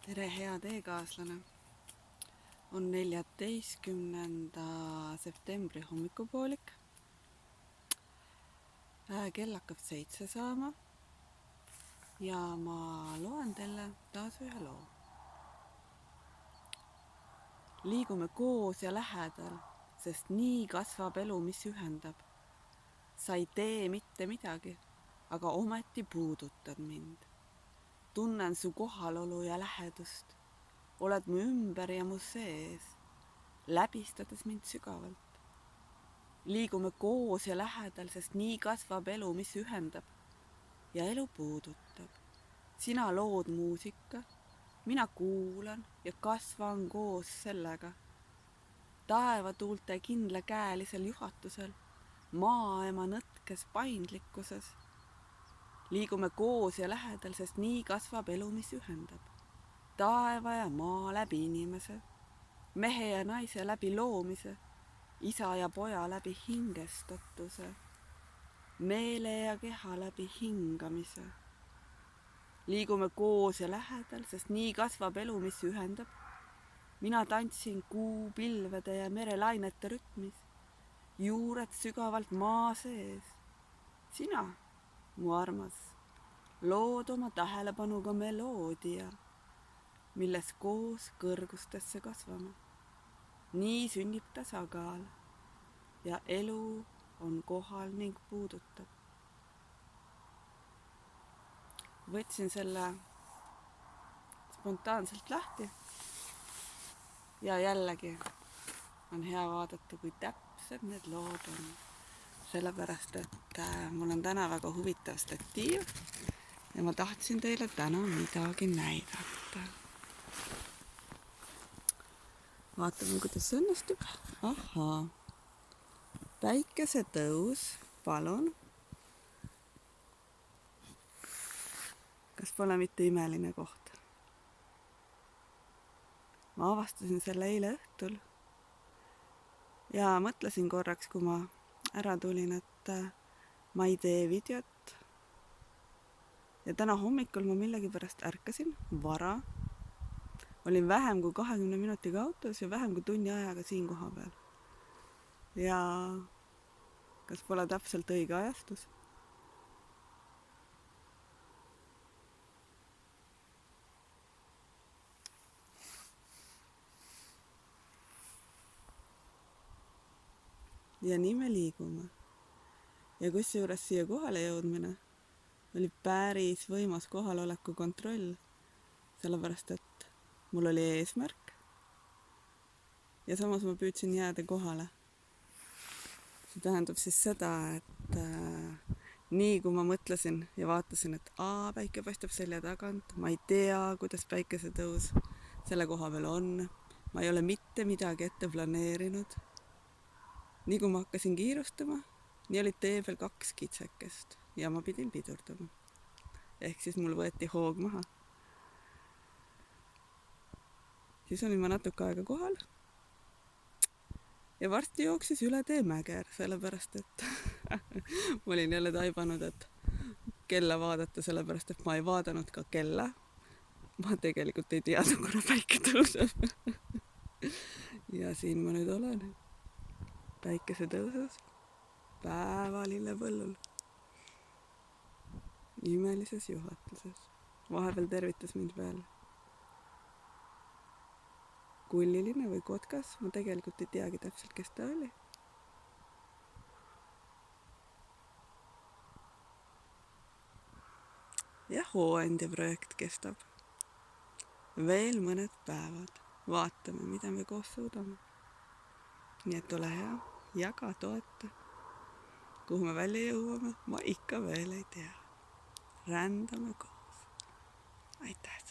Tere, hea teekaaslane! On 14. septembri hommikupoolik. Kell hakkab 7 saama ja ma loen teile taas ühe loo. Liigume koos ja lähedal, sest nii kasvab elu, mis ühendab. Sa ei tee mitte midagi, aga ometi puudutad mind. Tunnen su kohalolu ja lähedust. Oled mu ümber ja mu sees, läbistades mind sügavalt. Liigume koos ja lähedal, sest nii kasvab elu, mis ühendab ja elu puudutab. Sina lood muusika, mina kuulan ja kasvan koos sellega. Taevatuulte kindlakäelisel juhatusel, maaema nõtkes paindlikkuses. Liigume koos ja lähedal, sest nii kasvab elu, mis ühendab. Taeva ja maa läbi inimese, mehe ja naise läbi loomise, isa ja poja läbi hingestatuse, meele ja keha läbi hingamise. Liigume koos ja lähedal, sest nii kasvab elu, mis ühendab. Mina tantsin kuu pilvede ja merelainete rütmis, juured sügavalt maa sees. Sina, mu armas, lood oma tähelepanuga meloodia, milles koos kõrgustesse kasvame. Nii sünnib tasakaal ja elu on kohal ning puudutab. Võtsin selle spontaanselt lahti ja jällegi on hea vaadata, kui täpsed need lood on. Sellepärast, et mul on täna väga huvitav statiiv ja ma tahtsin teile täna midagi näidata. Vaatame, kuidas see õnnestub. Ahaa. Päikese tõus, palun. Kas pole mitte imeline koht? Ma avastasin selle eile õhtul ja mõtlesin korraks, kui ma ära tulin, et ma ei tee videot. Ja täna hommikul ma millegipärast ärkasin vara. Olin vähem kui 20 minutiga autos ja vähem kui tunni ajaga siin koha peal. Ja kas pole täpselt õige ajastus? Ja nii me liigume. Ja kusjuures siia kohale jõudmine oli päris võimas kohaloleku kontroll, sellepärast et mul oli eesmärk ja samas ma püüdsin jääda kohale. See tähendab siis seda, et nii kui ma mõtlesin ja vaatasin, et päike paistab selja tagant, ma ei tea, kuidas päikesetõus selle koha peal on, ma ei ole mitte midagi ette planeerinud. Nii kui ma hakkasin kiirustama, nii oli tee peal 2 kitsekest ja ma pidin pidurdama. Ehk siis mul võeti hoog maha. Siis olin ma natuke aega kohal ja varsti jooksis üle tee mäger, sellepärast et ma olin jälle taibanud, et kella vaadata, sellepärast et ma ei vaadanud ka kella. Ma tegelikult ei teadnud, kuna päike tõuseb. Ja siin ma nüüd olen. Päikese tõusus, päeva lillepõllul, imelises juhatuses. Vahepeal tervitas mind veel kulliline või kotkas, ma tegelikult ei teagi täpselt, kes ta oli. Ja hooandja projekt kestab veel mõned päevad. Vaatame, mida me koos suudame. Nii et ole hea, jaga, toeta. Kuhu me välja jõuame, ma ikka veel ei tea. Rändame koos. Aitäh!